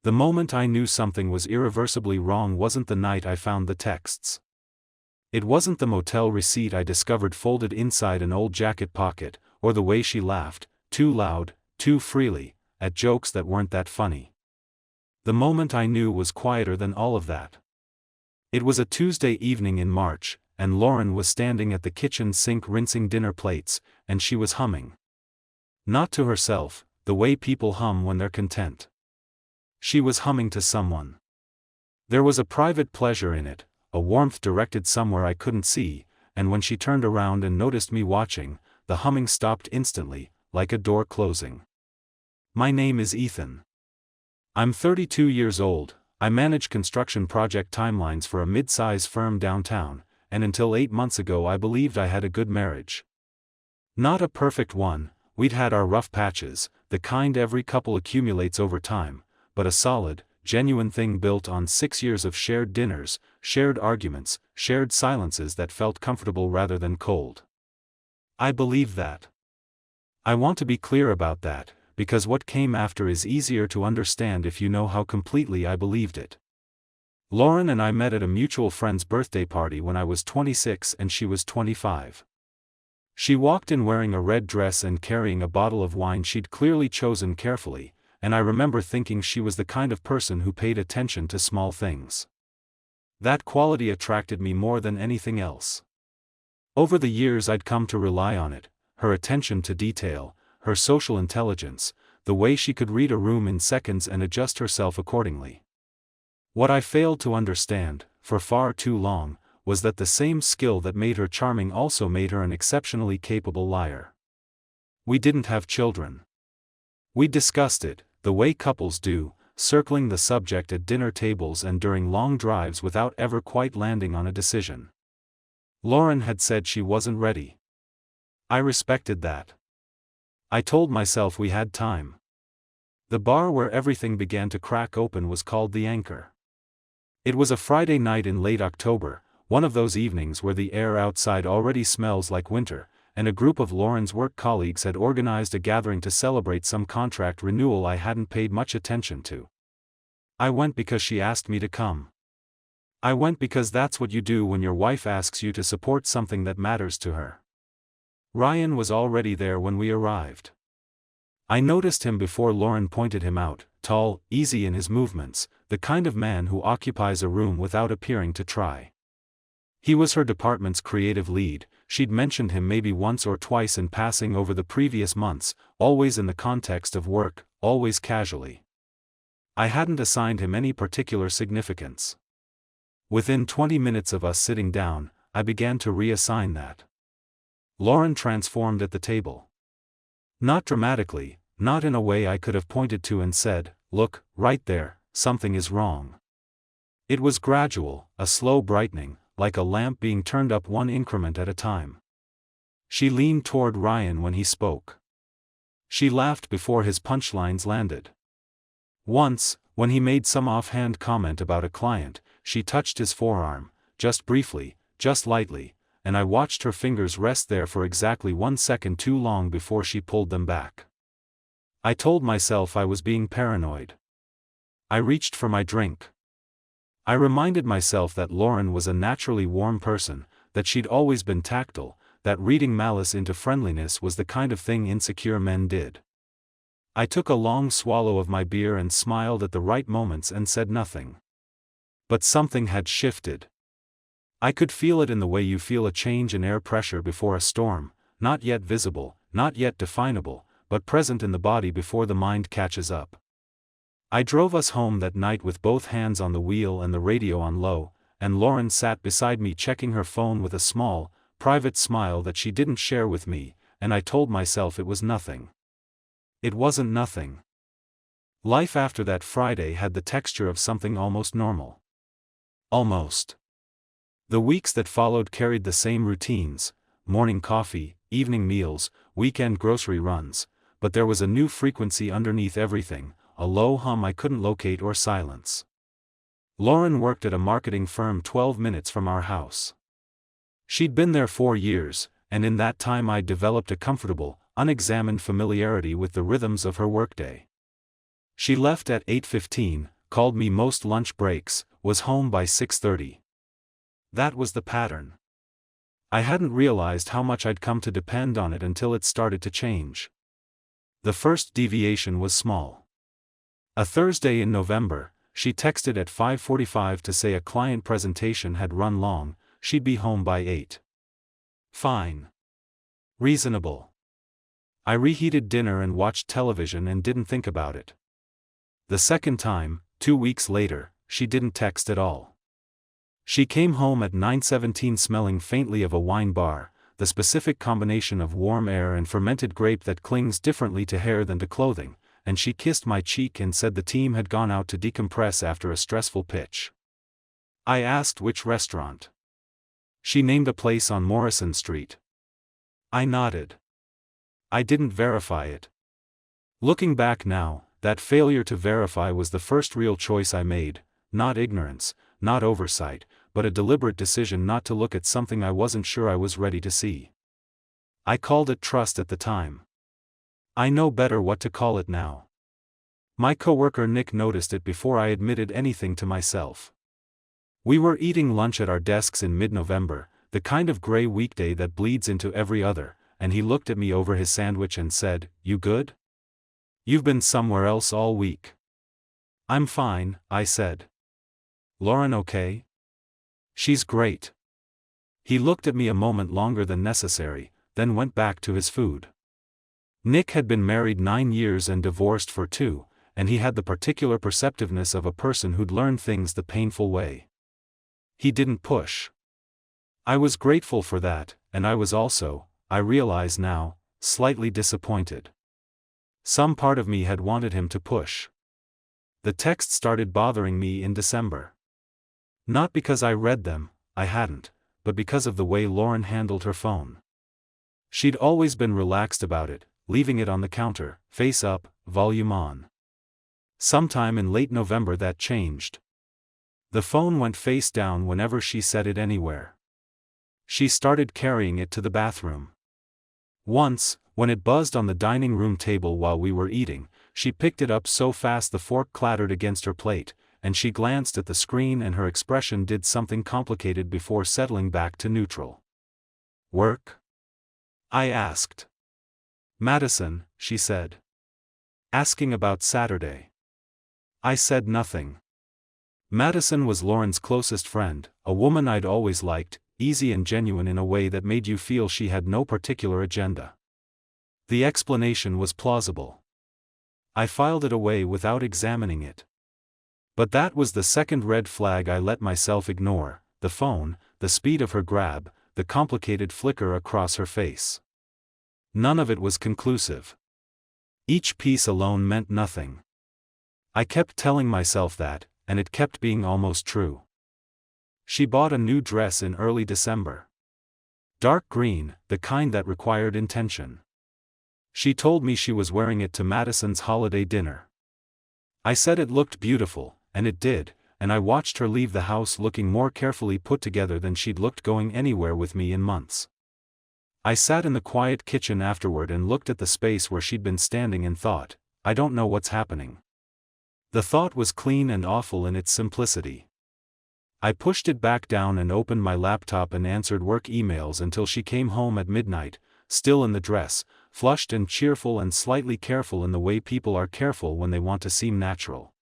The moment I knew something was irreversibly wrong wasn't the night I found the texts. It wasn't the motel receipt I discovered folded inside an old jacket pocket, or the way she laughed, too loud, too freely, at jokes that weren't that funny. The moment I knew was quieter than all of that. It was a Tuesday evening in March, and Lauren was standing at the kitchen sink rinsing dinner plates, and she was humming. Not to herself, the way people hum when they're content. She was humming to someone. There was a private pleasure in it, a warmth directed somewhere I couldn't see, and when she turned around and noticed me watching, the humming stopped instantly, like a door closing. My name is Ethan. I'm 32 years old. I manage construction project timelines for a mid-size firm downtown, and until 8 months ago I believed I had a good marriage. Not a perfect one, we'd had our rough patches, the kind every couple accumulates over time, but a solid, genuine thing built on 6 years of shared dinners, shared arguments, shared silences that felt comfortable rather than cold. I believe that. I want to be clear about that, because what came after is easier to understand if you know how completely I believed it. Lauren and I met at a mutual friend's birthday party when I was 26 and she was 25. She walked in wearing a red dress and carrying a bottle of wine she'd clearly chosen carefully, and I remember thinking she was the kind of person who paid attention to small things. That quality attracted me more than anything else. Over the years I'd come to rely on it, her attention to detail, her social intelligence, the way she could read a room in seconds and adjust herself accordingly. What I failed to understand, for far too long, was that the same skill that made her charming also made her an exceptionally capable liar. We didn't have children. We discussed it, the way couples do, circling the subject at dinner tables and during long drives without ever quite landing on a decision. Lauren had said she wasn't ready. I respected that. I told myself we had time. The bar where everything began to crack open was called The Anchor. It was a Friday night in late October, one of those evenings where the air outside already smells like winter, and a group of Lauren's work colleagues had organized a gathering to celebrate some contract renewal I hadn't paid much attention to. I went because she asked me to come. I went because that's what you do when your wife asks you to support something that matters to her. Ryan was already there when we arrived. I noticed him before Lauren pointed him out, tall, easy in his movements, the kind of man who occupies a room without appearing to try. He was her department's creative lead. She'd mentioned him maybe once or twice in passing over the previous months, always in the context of work, always casually. I hadn't assigned him any particular significance. Within 20 minutes of us sitting down, I began to reassign that. Lauren transformed at the table. Not dramatically, not in a way I could have pointed to and said, "Look, right there, something is wrong." It was gradual, a slow brightening, like a lamp being turned up one increment at a time. She leaned toward Ryan when he spoke. She laughed before his punchlines landed. Once, when he made some offhand comment about a client, she touched his forearm, just briefly, just lightly, and I watched her fingers rest there for exactly 1 second too long before she pulled them back. I told myself I was being paranoid. I reached for my drink. I reminded myself that Lauren was a naturally warm person, that she'd always been tactile, that reading malice into friendliness was the kind of thing insecure men did. I took a long swallow of my beer and smiled at the right moments and said nothing. But something had shifted. I could feel it in the way you feel a change in air pressure before a storm, not yet visible, not yet definable, but present in the body before the mind catches up. I drove us home that night with both hands on the wheel and the radio on low, and Lauren sat beside me checking her phone with a small, private smile that she didn't share with me, and I told myself it was nothing. It wasn't nothing. Life after that Friday had the texture of something almost normal. Almost. The weeks that followed carried the same routines, morning coffee, evening meals, weekend grocery runs, but there was a new frequency underneath everything, a low hum I couldn't locate or silence. Lauren worked at a marketing firm 12 minutes from our house. She'd been there 4 years, and in that time I'd developed a comfortable, unexamined familiarity with the rhythms of her workday. She left at 8:15, called me most lunch breaks, was home by 6:30. That was the pattern. I hadn't realized how much I'd come to depend on it until it started to change. The first deviation was small. A Thursday in November, she texted at 5:45 to say a client presentation had run long, she'd be home by 8. Fine. Reasonable. I reheated dinner and watched television and didn't think about it. The second time, 2 weeks later, she didn't text at all. She came home at 9:17 smelling faintly of a wine bar, the specific combination of warm air and fermented grape that clings differently to hair than to clothing, and she kissed my cheek and said the team had gone out to decompress after a stressful pitch. I asked which restaurant. She named a place on Morrison Street. I nodded. I didn't verify it. Looking back now, that failure to verify was the first real choice I made, not ignorance, not oversight, but a deliberate decision not to look at something I wasn't sure I was ready to see. I called it trust at the time. I know better what to call it now. My coworker Nick noticed it before I admitted anything to myself. We were eating lunch at our desks in mid-November, the kind of gray weekday that bleeds into every other, and he looked at me over his sandwich and said, "You good? You've been somewhere else all week." "I'm fine," I said. "Lauren okay?" "She's great." He looked at me a moment longer than necessary, then went back to his food. Nick had been married 9 years and divorced for 2, and he had the particular perceptiveness of a person who'd learned things the painful way. He didn't push. I was grateful for that, and I was also, I realize now, slightly disappointed. Some part of me had wanted him to push. The text started bothering me in December. Not because I read them, I hadn't, but because of the way Lauren handled her phone. She'd always been relaxed about it, leaving it on the counter, face up, volume on. Sometime in late November that changed. The phone went face down whenever she set it anywhere. She started carrying it to the bathroom. Once, when it buzzed on the dining room table while we were eating, she picked it up so fast the fork clattered against her plate, and she glanced at the screen and her expression did something complicated before settling back to neutral. "Work?" I asked. "Madison," she said. "Asking about Saturday." I said nothing. Madison was Lauren's closest friend, a woman I'd always liked, easy and genuine in a way that made you feel she had no particular agenda. The explanation was plausible. I filed it away without examining it. But that was the second red flag I let myself ignore: the phone, the speed of her grab, the complicated flicker across her face. None of it was conclusive. Each piece alone meant nothing. I kept telling myself that, and it kept being almost true. She bought a new dress in early December. Dark green, the kind that required intention. She told me she was wearing it to Madison's holiday dinner. I said it looked beautiful, and it did, and I watched her leave the house looking more carefully put together than she'd looked going anywhere with me in months. I sat in the quiet kitchen afterward and looked at the space where she'd been standing and thought, I don't know what's happening. The thought was clean and awful in its simplicity. I pushed it back down and opened my laptop and answered work emails until she came home at midnight, still in the dress, flushed and cheerful and slightly careful in the way people are careful when they want to seem natural.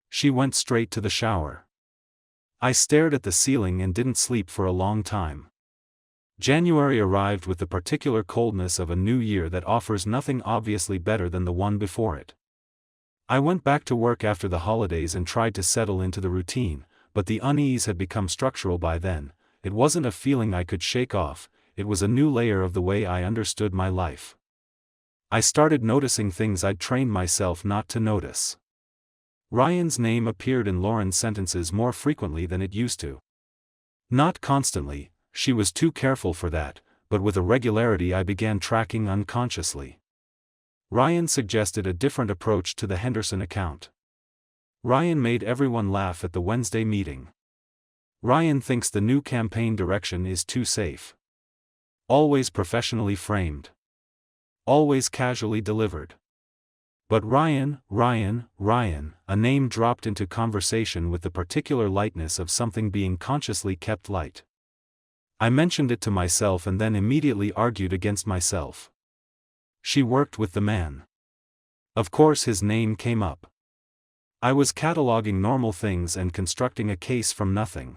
She went straight to the shower. I stared at the ceiling and didn't sleep for a long time. January arrived with the particular coldness of a new year that offers nothing obviously better than the one before it. I went back to work after the holidays and tried to settle into the routine, but the unease had become structural by then. It wasn't a feeling I could shake off, it was a new layer of the way I understood my life. I started noticing things I'd trained myself not to notice. Ryan's name appeared in Lauren's sentences more frequently than it used to. Not constantly, she was too careful for that, but with a regularity I began tracking unconsciously. Ryan suggested a different approach to the Henderson account. Ryan made everyone laugh at the Wednesday meeting. Ryan thinks the new campaign direction is too safe. Always professionally framed. Always casually delivered. But Ryan, a name dropped into conversation with the particular lightness of something being consciously kept light. I mentioned it to myself and then immediately argued against myself. She worked with the man. Of course his name came up. I was cataloging normal things and constructing a case from nothing.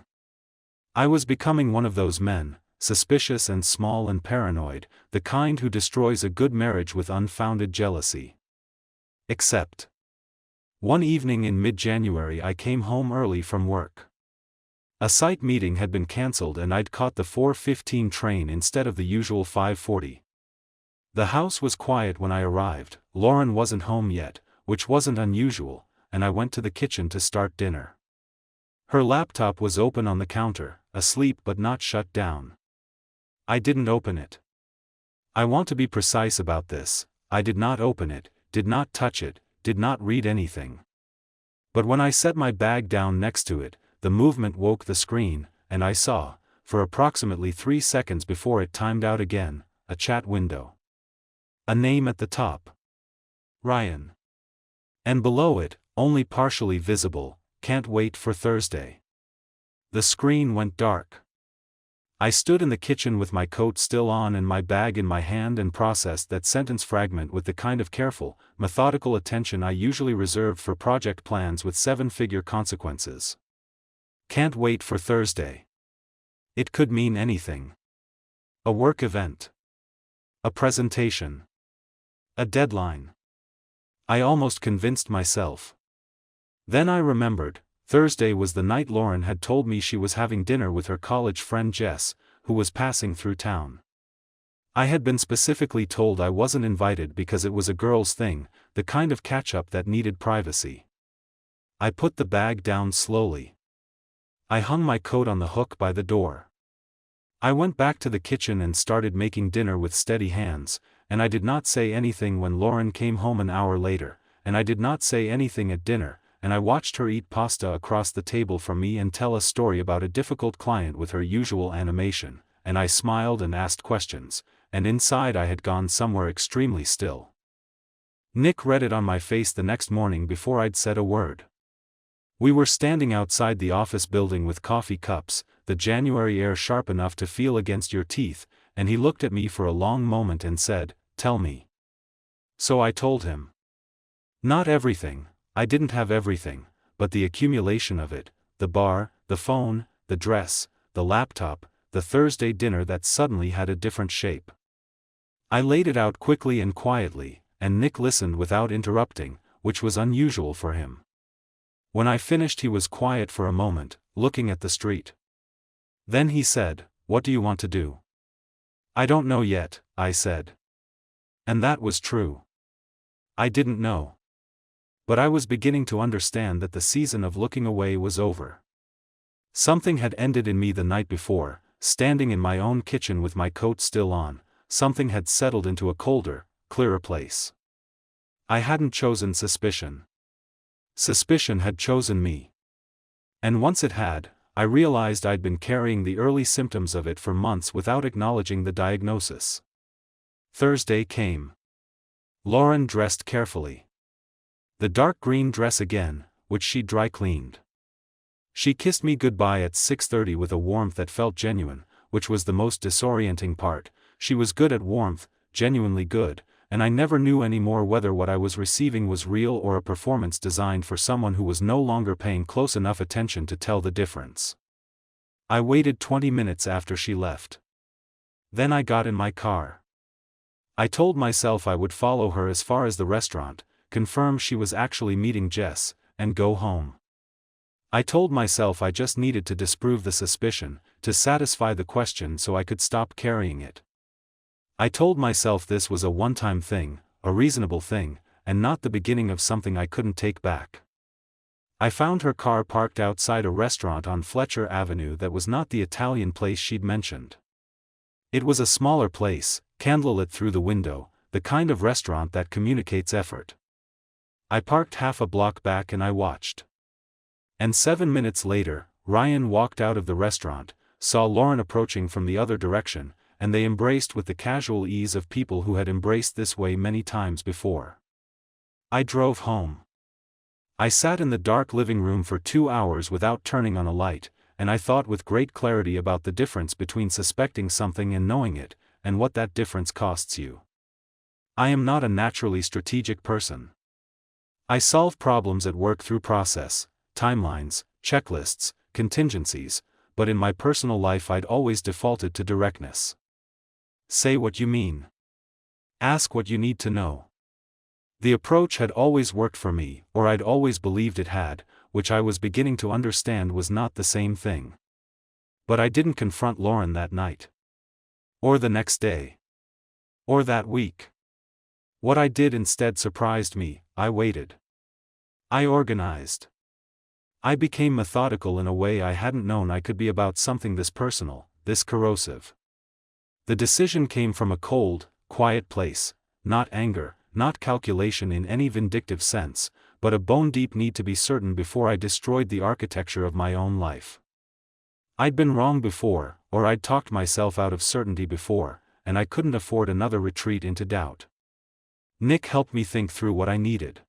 I was becoming one of those men, suspicious and small and paranoid, the kind who destroys a good marriage with unfounded jealousy. Except. One evening in mid-January I came home early from work. A site meeting had been cancelled and I'd caught the 4:15 train instead of the usual 5:40. The house was quiet when I arrived, Lauren wasn't home yet, which wasn't unusual, and I went to the kitchen to start dinner. Her laptop was open on the counter, asleep but not shut down. I didn't open it. I want to be precise about this, I did not open it, did not touch it, did not read anything. But when I set my bag down next to it, the movement woke the screen, and I saw, for approximately 3 seconds before it timed out again, a chat window. A name at the top. Ryan. And below it, only partially visible, can't wait for Thursday. The screen went dark. I stood in the kitchen with my coat still on and my bag in my hand and processed that sentence fragment with the kind of careful, methodical attention I usually reserve for project plans with 7-figure consequences. Can't wait for Thursday. It could mean anything. A work event. A presentation. A deadline. I almost convinced myself. Then I remembered, Thursday was the night Lauren had told me she was having dinner with her college friend Jess, who was passing through town. I had been specifically told I wasn't invited because it was a girl's thing, the kind of catch-up that needed privacy. I put the bag down slowly. I hung my coat on the hook by the door. I went back to the kitchen and started making dinner with steady hands, and I did not say anything when Lauren came home an hour later, and I did not say anything at dinner, and I watched her eat pasta across the table from me and tell a story about a difficult client with her usual animation, and I smiled and asked questions, and inside I had gone somewhere extremely still. Nick read it on my face the next morning before I'd said a word. We were standing outside the office building with coffee cups, the January air sharp enough to feel against your teeth, and he looked at me for a long moment and said, "Tell me." So I told him. Not everything. I didn't have everything, but the accumulation of it, the bar, the phone, the dress, the laptop, the Thursday dinner that suddenly had a different shape. I laid it out quickly and quietly, and Nick listened without interrupting, which was unusual for him. When I finished he was quiet for a moment, looking at the street. Then he said, "What do you want to do?" "I don't know yet," I said. And that was true. I didn't know. But I was beginning to understand that the season of looking away was over. Something had ended in me the night before, standing in my own kitchen with my coat still on, something had settled into a colder, clearer place. I hadn't chosen suspicion. Suspicion had chosen me. And once it had, I realized I'd been carrying the early symptoms of it for months without acknowledging the diagnosis. Thursday came. Lauren dressed carefully. The dark green dress again, which she dry cleaned. She kissed me goodbye at 6:30 with a warmth that felt genuine, which was the most disorienting part. She was good at warmth, genuinely good, and I never knew anymore whether what I was receiving was real or a performance designed for someone who was no longer paying close enough attention to tell the difference. I waited 20 minutes after she left. Then I got in my car. I told myself I would follow her as far as the restaurant, confirm she was actually meeting Jess, and go home. I told myself I just needed to disprove the suspicion, to satisfy the question so I could stop carrying it. I told myself this was a one-time thing, a reasonable thing, and not the beginning of something I couldn't take back. I found her car parked outside a restaurant on Fletcher Avenue that was not the Italian place she'd mentioned. It was a smaller place, candlelit through the window, the kind of restaurant that communicates effort. I parked half a block back and I watched. And 7 minutes later, Ryan walked out of the restaurant, saw Lauren approaching from the other direction, and they embraced with the casual ease of people who had embraced this way many times before. I drove home. I sat in the dark living room for 2 hours without turning on a light, and I thought with great clarity about the difference between suspecting something and knowing it, and what that difference costs you. I am not a naturally strategic person. I solve problems at work through process, timelines, checklists, contingencies, but in my personal life I'd always defaulted to directness. Say what you mean. Ask what you need to know. The approach had always worked for me, or I'd always believed it had, which I was beginning to understand was not the same thing. But I didn't confront Lauren that night. Or the next day. Or that week. What I did instead surprised me. I waited. I organized. I became methodical in a way I hadn't known I could be about something this personal, this corrosive. The decision came from a cold, quiet place, not anger, not calculation in any vindictive sense, but a bone-deep need to be certain before I destroyed the architecture of my own life. I'd been wrong before, or I'd talked myself out of certainty before, and I couldn't afford another retreat into doubt. Nick helped me think through what I needed.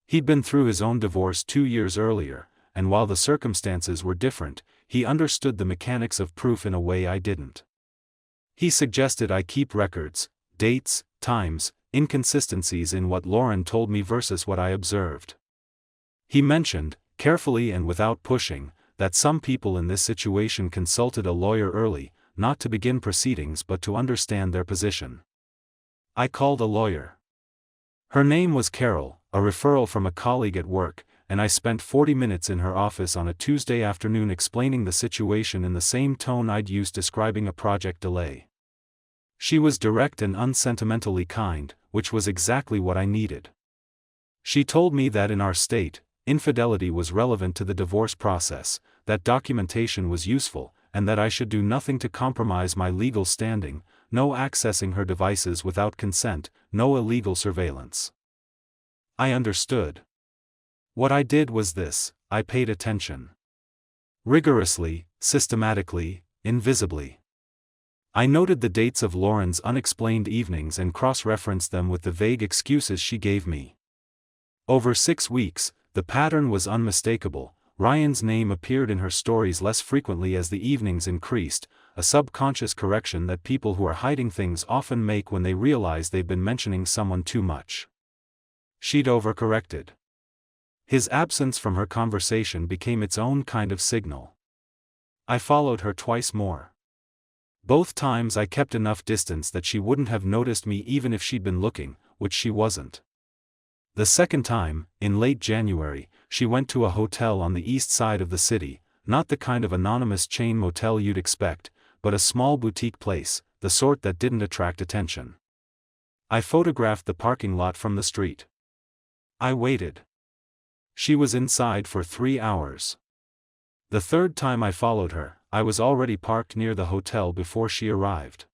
He'd been through his own divorce 2 years earlier, and while the circumstances were different, he understood the mechanics of proof in a way I didn't. He suggested I keep records, dates, times, inconsistencies in what Lauren told me versus what I observed. He mentioned, carefully and without pushing, that some people in this situation consulted a lawyer early, not to begin proceedings but to understand their position. I called a lawyer. Her name was Carol, a referral from a colleague at work, and I spent 40 minutes in her office on a Tuesday afternoon explaining the situation in the same tone I'd used describing a project delay. She was direct and unsentimentally kind, which was exactly what I needed. She told me that in our state, infidelity was relevant to the divorce process, that documentation was useful, and that I should do nothing to compromise my legal standing, no accessing her devices without consent, no illegal surveillance. I understood. What I did was this: I paid attention. Rigorously, systematically, invisibly. I noted the dates of Lauren's unexplained evenings and cross-referenced them with the vague excuses she gave me. Over 6 weeks, the pattern was unmistakable. Ryan's name appeared in her stories less frequently as the evenings increased, a subconscious correction that people who are hiding things often make when they realize they've been mentioning someone too much. She'd overcorrected. His absence from her conversation became its own kind of signal. I followed her twice more. Both times I kept enough distance that she wouldn't have noticed me even if she'd been looking, which she wasn't. The second time, in late January, she went to a hotel on the east side of the city, not the kind of anonymous chain motel you'd expect, but a small boutique place, the sort that didn't attract attention. I photographed the parking lot from the street. I waited. She was inside for 3 hours. The third time I followed her, I was already parked near the hotel before she arrived.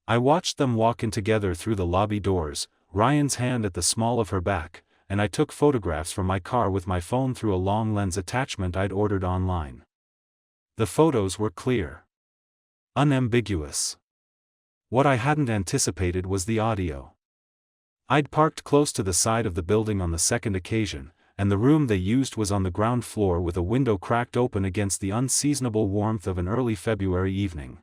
I watched them walk in together through the lobby doors, Ryan's hand at the small of her back, and I took photographs from my car with my phone through a long lens attachment I'd ordered online. The photos were clear. Unambiguous. What I hadn't anticipated was the audio. I'd parked close to the side of the building on the second occasion, and the room they used was on the ground floor with a window cracked open against the unseasonable warmth of an early February evening.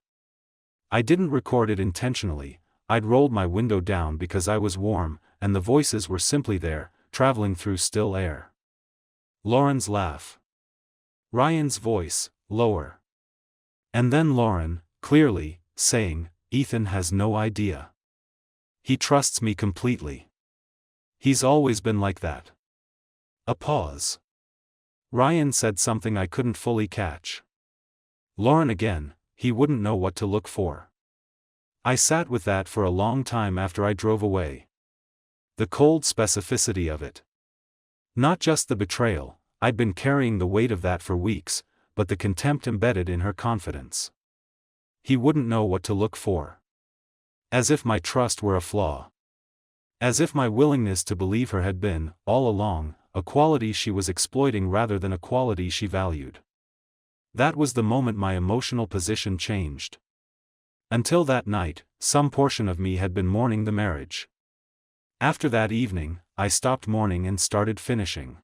I didn't record it intentionally. I'd rolled my window down because I was warm, and the voices were simply there, traveling through still air. Lauren's laugh. Ryan's voice, lower. And then Lauren, clearly, saying, "Ethan has no idea. He trusts me completely. He's always been like that." A pause. Ryan said something I couldn't fully catch. Lauren again, he wouldn't know what to look for. I sat with that for a long time after I drove away. The cold specificity of it. Not just the betrayal, I'd been carrying the weight of that for weeks, but the contempt embedded in her confidence. He wouldn't know what to look for. As if my trust were a flaw. As if my willingness to believe her had been, all along, a quality she was exploiting rather than a quality she valued. That was the moment my emotional position changed. Until that night, some portion of me had been mourning the marriage. After that evening, I stopped mourning and started finishing.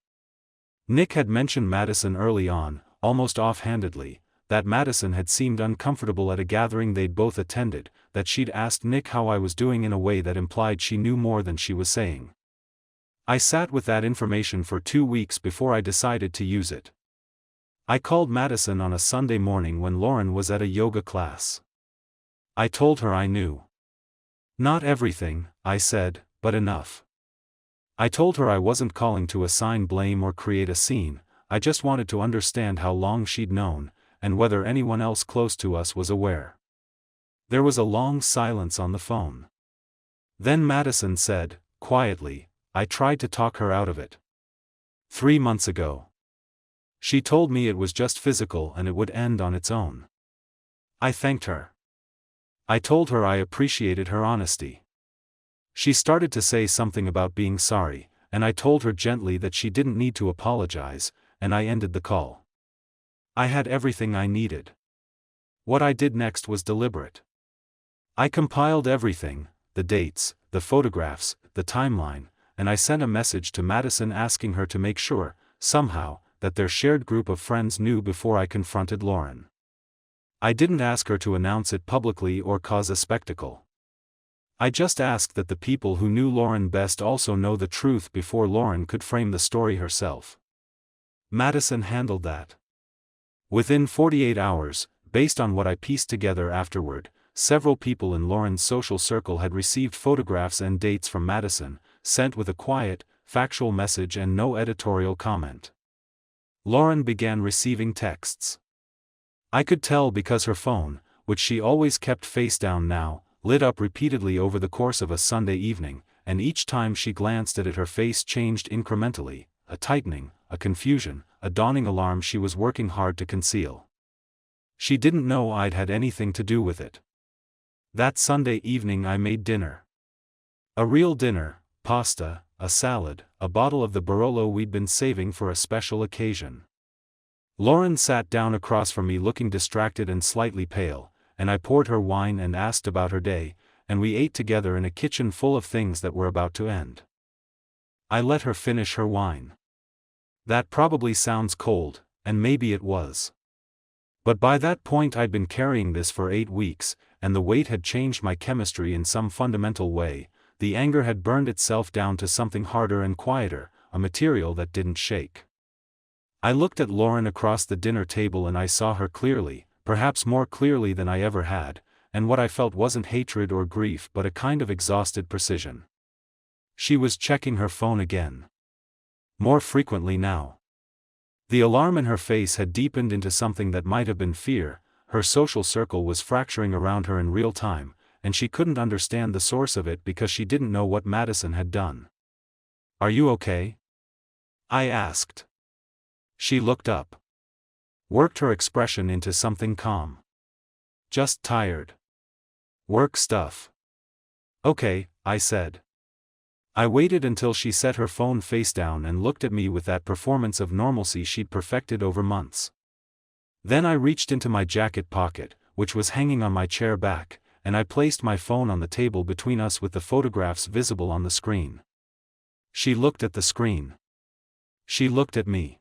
Nick had mentioned Madison early on, almost offhandedly, that Madison had seemed uncomfortable at a gathering they'd both attended, that she'd asked Nick how I was doing in a way that implied she knew more than she was saying. I sat with that information for 2 weeks before I decided to use it. I called Madison on a Sunday morning when Lauren was at a yoga class. I told her I knew. Not everything, I said, but enough. I told her I wasn't calling to assign blame or create a scene, I just wanted to understand how long she'd known, and whether anyone else close to us was aware. There was a long silence on the phone. Then Madison said, quietly, I tried to talk her out of it. 3 months ago. She told me it was just physical and it would end on its own. I thanked her. I told her I appreciated her honesty. She started to say something about being sorry, and I told her gently that she didn't need to apologize, and I ended the call. I had everything I needed. What I did next was deliberate. I compiled everything, the dates, the photographs, the timeline, and I sent a message to Madison asking her to make sure, somehow, that their shared group of friends knew before I confronted Lauren. I didn't ask her to announce it publicly or cause a spectacle. I just asked that the people who knew Lauren best also know the truth before Lauren could frame the story herself. Madison handled that. Within 48 hours, based on what I pieced together afterward, several people in Lauren's social circle had received photographs and dates from Madison, sent with a quiet, factual message and no editorial comment. Lauren began receiving texts. I could tell because her phone, which she always kept face down now, lit up repeatedly over the course of a Sunday evening, and each time she glanced at it her face changed incrementally, a tightening, a confusion, a dawning alarm she was working hard to conceal. She didn't know I'd had anything to do with it. That Sunday evening I made dinner. A real dinner, pasta, a salad, a bottle of the Barolo we'd been saving for a special occasion. Lauren sat down across from me looking distracted and slightly pale, and I poured her wine and asked about her day, and we ate together in a kitchen full of things that were about to end. I let her finish her wine. That probably sounds cold, and maybe it was. But by that point I'd been carrying this for 8 weeks, and the weight had changed my chemistry in some fundamental way. The anger had burned itself down to something harder and quieter, a material that didn't shake. I looked at Lauren across the dinner table and I saw her clearly, perhaps more clearly than I ever had, and what I felt wasn't hatred or grief but a kind of exhausted precision. She was checking her phone again. More frequently now. The alarm in her face had deepened into something that might have been fear. Her social circle was fracturing around her in real time, and she couldn't understand the source of it because she didn't know what Madison had done. Are you okay? I asked. She looked up. Worked her expression into something calm. Just tired. Work stuff. Okay, I said. I waited until she set her phone face down and looked at me with that performance of normalcy she'd perfected over months. Then I reached into my jacket pocket, which was hanging on my chair back, and I placed my phone on the table between us with the photographs visible on the screen. She looked at the screen. She looked at me.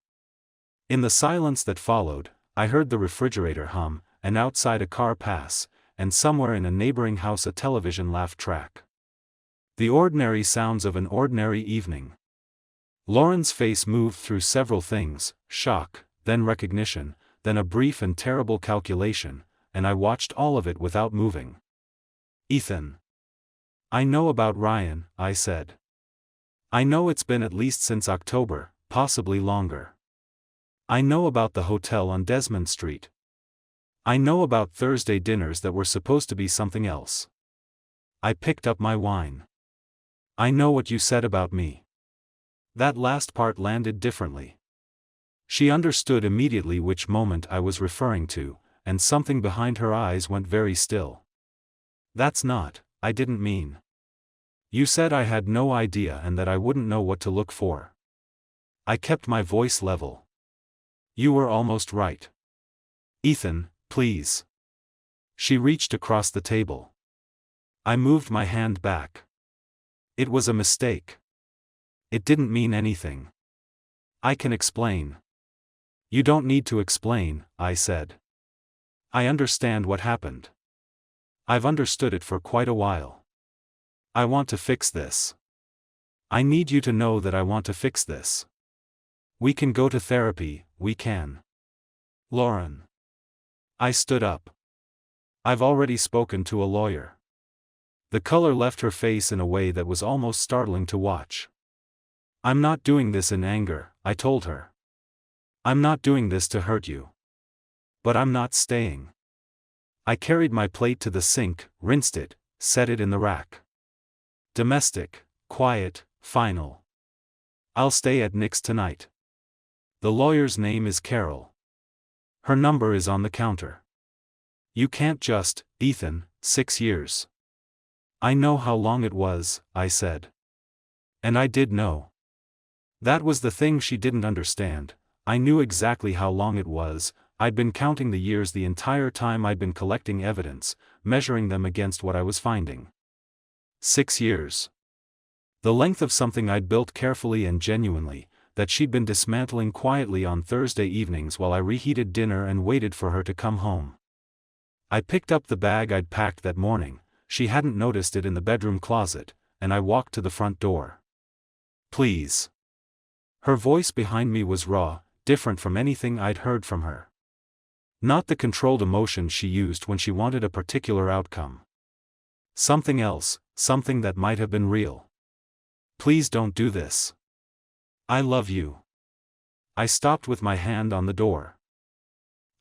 In the silence that followed, I heard the refrigerator hum, and outside a car pass, and somewhere in a neighboring house a television laugh track. The ordinary sounds of an ordinary evening. Lauren's face moved through several things, shock, then recognition, then a brief and terrible calculation, and I watched all of it without moving. Ethan. I know about Ryan, I said. I know it's been at least since October, possibly longer. I know about the hotel on Desmond Street. I know about Thursday dinners that were supposed to be something else. I picked up my wine. I know what you said about me. That last part landed differently. She understood immediately which moment I was referring to, and something behind her eyes went very still. That's not, I didn't mean. You said I had no idea and that I wouldn't know what to look for. I kept my voice level. You were almost right. Ethan, please. She reached across the table. I moved my hand back. It was a mistake. It didn't mean anything. I can explain. You don't need to explain, I said. I understand what happened. I've understood it for quite a while. I want to fix this. I need you to know that I want to fix this. We can go to therapy, we can. Lauren. I stood up. I've already spoken to a lawyer. The color left her face in a way that was almost startling to watch. I'm not doing this in anger, I told her. I'm not doing this to hurt you. But I'm not staying. I carried my plate to the sink, rinsed it, set it in the rack. Domestic, quiet, final. I'll stay at Nick's tonight. The lawyer's name is Carol. Her number is on the counter. You can't just, Ethan, 6 years. I know how long it was, I said. And I did know. That was the thing she didn't understand. I knew exactly how long it was. I'd been counting the years the entire time I'd been collecting evidence, measuring them against what I was finding. 6 years. The length of something I'd built carefully and genuinely, that she'd been dismantling quietly on Thursday evenings while I reheated dinner and waited for her to come home. I picked up the bag I'd packed that morning. She hadn't noticed it in the bedroom closet, and I walked to the front door. Please. Her voice behind me was raw, different from anything I'd heard from her. Not the controlled emotion she used when she wanted a particular outcome. Something else, something that might have been real. Please don't do this. I love you. I stopped with my hand on the door.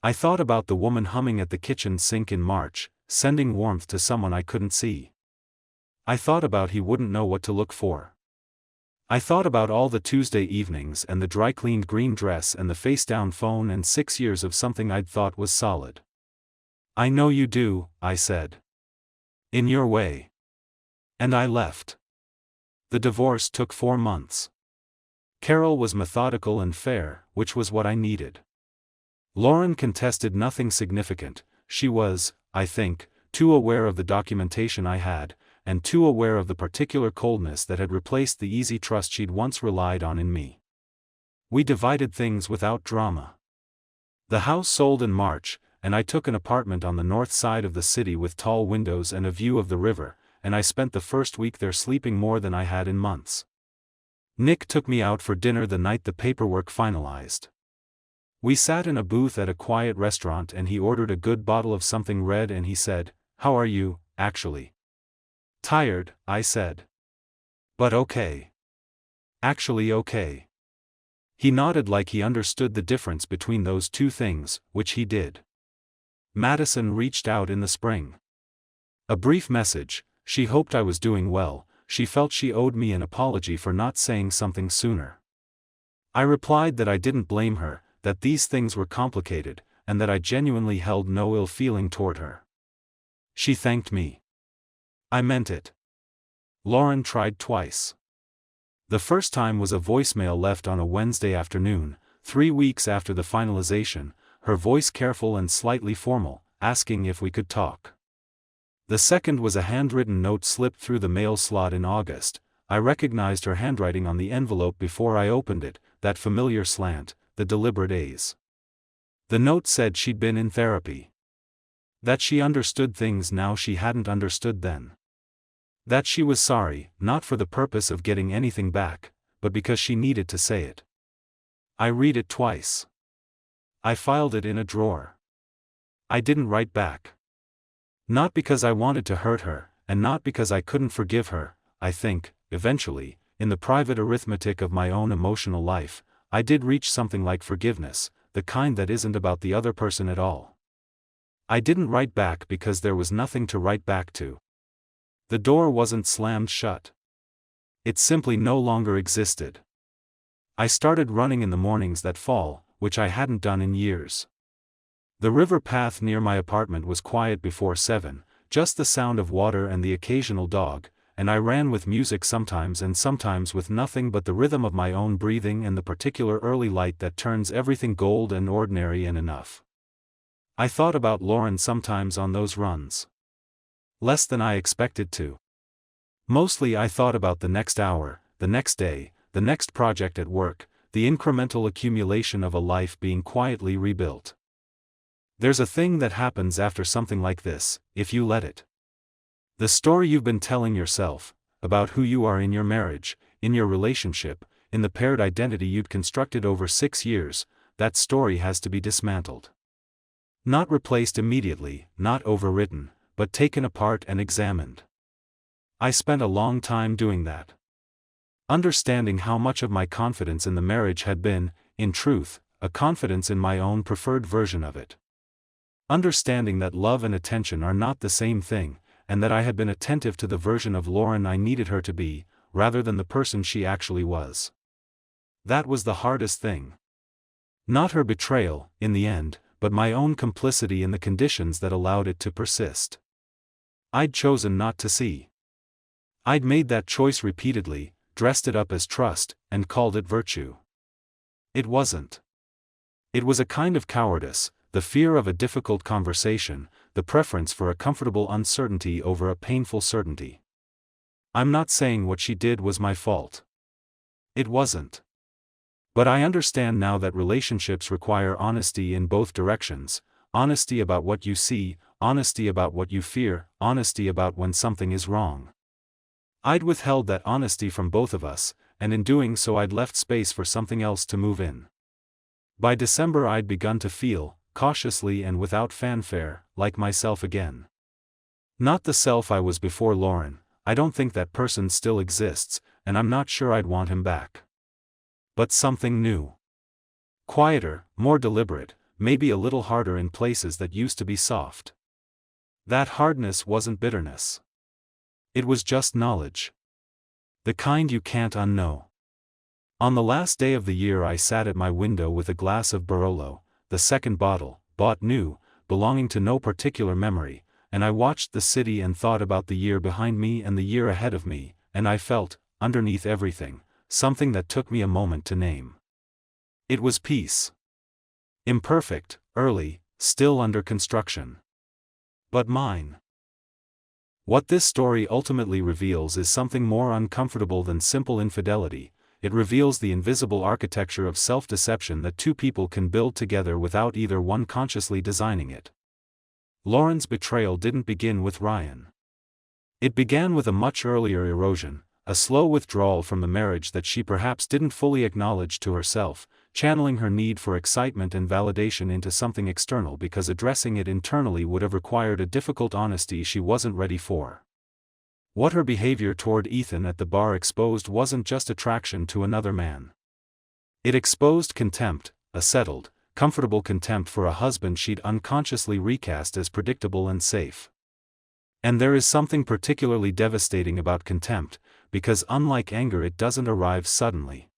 I thought about the woman humming at the kitchen sink in March, sending warmth to someone I couldn't see. I thought about he wouldn't know what to look for. I thought about all the Tuesday evenings and the dry-cleaned green dress and the face-down phone and 6 years of something I'd thought was solid. I know you do, I said. In your way. And I left. The divorce took 4 months. Carol was methodical and fair, which was what I needed. Lauren contested nothing significant. She was, I think, too aware of the documentation I had, and too aware of the particular coldness that had replaced the easy trust she'd once relied on in me. We divided things without drama. The house sold in March, and I took an apartment on the north side of the city with tall windows and a view of the river, and I spent the first week there sleeping more than I had in months. Nick took me out for dinner the night the paperwork finalized. We sat in a booth at a quiet restaurant and he ordered a good bottle of something red and he said, "How are you, actually?" "Tired," I said. "But okay." "Actually okay." He nodded like he understood the difference between those two things, which he did. Madison reached out in the spring. A brief message. She hoped I was doing well. She felt she owed me an apology for not saying something sooner. I replied that I didn't blame her, that these things were complicated, and that I genuinely held no ill feeling toward her. She thanked me. I meant it. Lauren tried twice. The first time was a voicemail left on a Wednesday afternoon, 3 weeks after the finalization, her voice careful and slightly formal, asking if we could talk. The second was a handwritten note slipped through the mail slot in August. I recognized her handwriting on the envelope before I opened it, that familiar slant, the deliberate A's. The note said she'd been in therapy. That she understood things now she hadn't understood then. That she was sorry, not for the purpose of getting anything back, but because she needed to say it. I read it twice. I filed it in a drawer. I didn't write back. Not because I wanted to hurt her, and not because I couldn't forgive her. I think, eventually, in the private arithmetic of my own emotional life, I did reach something like forgiveness, the kind that isn't about the other person at all. I didn't write back because there was nothing to write back to. The door wasn't slammed shut. It simply no longer existed. I started running in the mornings that fall, which I hadn't done in years. The river path near my apartment was quiet before 7, just the sound of water and the occasional dog, and I ran with music sometimes and sometimes with nothing but the rhythm of my own breathing and the particular early light that turns everything gold and ordinary and enough. I thought about Lauren sometimes on those runs. Less than I expected to. Mostly I thought about the next hour, the next day, the next project at work, the incremental accumulation of a life being quietly rebuilt. There's a thing that happens after something like this, if you let it. The story you've been telling yourself, about who you are in your marriage, in your relationship, in the paired identity you'd constructed over 6 years, that story has to be dismantled. Not replaced immediately, not overwritten, but taken apart and examined. I spent a long time doing that. Understanding how much of my confidence in the marriage had been, in truth, a confidence in my own preferred version of it. Understanding that love and attention are not the same thing, and that I had been attentive to the version of Lauren I needed her to be, rather than the person she actually was. That was the hardest thing. Not her betrayal, in the end, but my own complicity in the conditions that allowed it to persist. I'd chosen not to see. I'd made that choice repeatedly, dressed it up as trust, and called it virtue. It wasn't. It was a kind of cowardice, the fear of a difficult conversation, the preference for a comfortable uncertainty over a painful certainty. I'm not saying what she did was my fault. It wasn't. But I understand now that relationships require honesty in both directions, honesty about what you see, honesty about what you fear, honesty about when something is wrong. I'd withheld that honesty from both of us, and in doing so I'd left space for something else to move in. By December I'd begun to feel, cautiously and without fanfare, like myself again. Not the self I was before Lauren. I don't think that person still exists, and I'm not sure I'd want him back. But something new. Quieter, more deliberate, maybe a little harder in places that used to be soft. That hardness wasn't bitterness. It was just knowledge. The kind you can't unknow. On the last day of the year I sat at my window with a glass of Barolo, the second bottle, bought new, belonging to no particular memory, and I watched the city and thought about the year behind me and the year ahead of me, and I felt, underneath everything, something that took me a moment to name. It was peace. Imperfect, early, still under construction. But mine. What this story ultimately reveals is something more uncomfortable than simple infidelity. It reveals the invisible architecture of self-deception that two people can build together without either one consciously designing it. Lauren's betrayal didn't begin with Ryan. It began with a much earlier erosion, a slow withdrawal from the marriage that she perhaps didn't fully acknowledge to herself, channeling her need for excitement and validation into something external because addressing it internally would have required a difficult honesty she wasn't ready for. What her behavior toward Ethan at the bar exposed wasn't just attraction to another man. It exposed contempt, a settled, comfortable contempt for a husband she'd unconsciously recast as predictable and safe. And there is something particularly devastating about contempt, because unlike anger it doesn't arrive suddenly.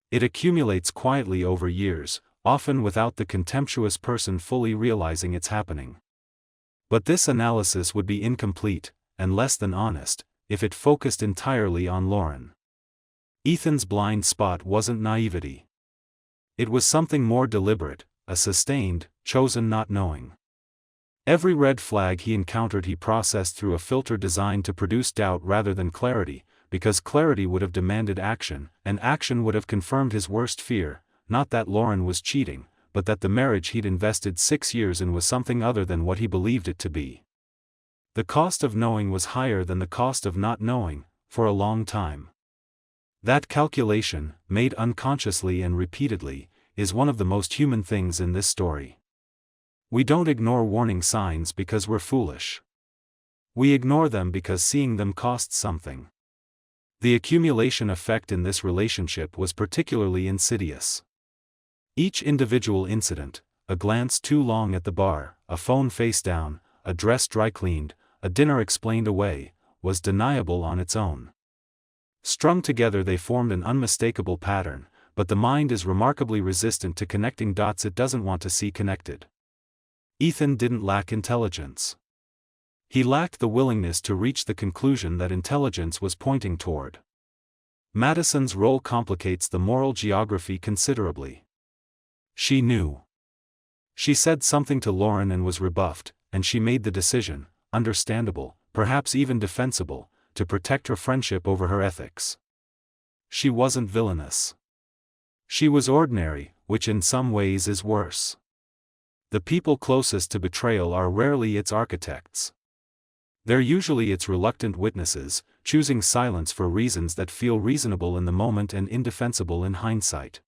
It accumulates quietly over years, often without the contemptuous person fully realizing it's happening. But this analysis would be incomplete, and less than honest, if it focused entirely on Lauren. Ethan's blind spot wasn't naivety. It was something more deliberate, a sustained, chosen not knowing. Every red flag he encountered he processed through a filter designed to produce doubt rather than clarity, because clarity would have demanded action, and action would have confirmed his worst fear, not that Lauren was cheating, but that the marriage he'd invested 6 years in was something other than what he believed it to be. The cost of knowing was higher than the cost of not knowing, for a long time. That calculation, made unconsciously and repeatedly, is one of the most human things in this story. We don't ignore warning signs because we're foolish. We ignore them because seeing them costs something. The accumulation effect in this relationship was particularly insidious. Each individual incident, a glance too long at the bar, a phone face down, a dress dry cleaned, a dinner explained away, was deniable on its own. Strung together they formed an unmistakable pattern, but the mind is remarkably resistant to connecting dots it doesn't want to see connected. Ethan didn't lack intelligence. He lacked the willingness to reach the conclusion that intelligence was pointing toward. Madison's role complicates the moral geography considerably. She knew. She said something to Lauren and was rebuffed, and she made the decision, understandable, perhaps even defensible, to protect her friendship over her ethics. She wasn't villainous. She was ordinary, which in some ways is worse. The people closest to betrayal are rarely its architects. They're usually its reluctant witnesses, choosing silence for reasons that feel reasonable in the moment and indefensible in hindsight.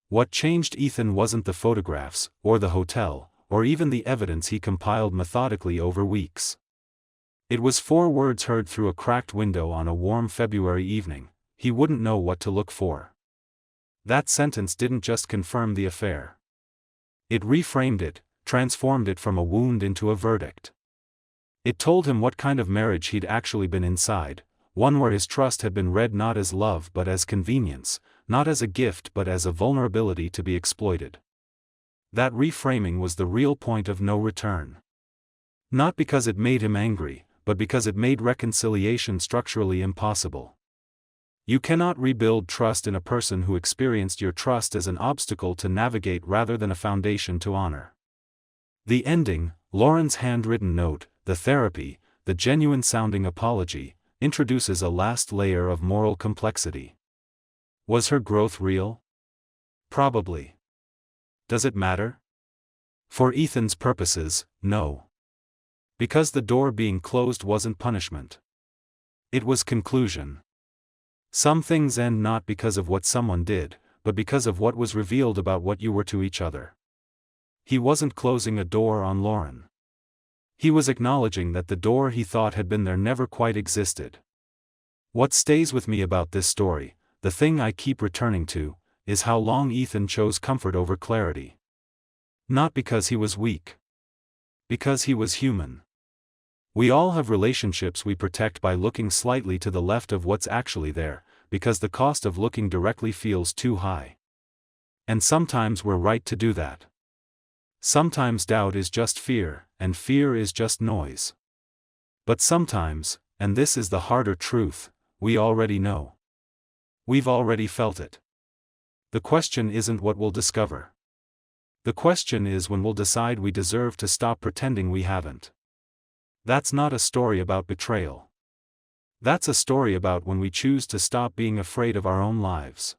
What changed Ethan wasn't the photographs, or the hotel, or even the evidence he compiled methodically over weeks. It was 4 words heard through a cracked window on a warm February evening: he wouldn't know what to look for. That sentence didn't just confirm the affair. It reframed it, transformed it from a wound into a verdict. It told him what kind of marriage he'd actually been inside, one where his trust had been read not as love but as convenience, not as a gift but as a vulnerability to be exploited. That reframing was the real point of no return. Not because it made him angry, but because it made reconciliation structurally impossible. You cannot rebuild trust in a person who experienced your trust as an obstacle to navigate rather than a foundation to honor. The ending, Lauren's handwritten note, the therapy, the genuine-sounding apology, introduces a last layer of moral complexity. Was her growth real? Probably. Does it matter? For Ethan's purposes, no. Because the door being closed wasn't punishment. It was conclusion. Some things end not because of what someone did, but because of what was revealed about what you were to each other. He wasn't closing a door on Lauren. He was acknowledging that the door he thought had been there never quite existed. What stays with me about this story, the thing I keep returning to, is how long Ethan chose comfort over clarity. Not because he was weak. Because he was human. We all have relationships we protect by looking slightly to the left of what's actually there, because the cost of looking directly feels too high. And sometimes we're right to do that. Sometimes doubt is just fear, and fear is just noise. But sometimes, and this is the harder truth, we already know. We've already felt it. The question isn't what we'll discover. The question is when we'll decide we deserve to stop pretending we haven't. That's not a story about betrayal. That's a story about when we choose to stop being afraid of our own lives.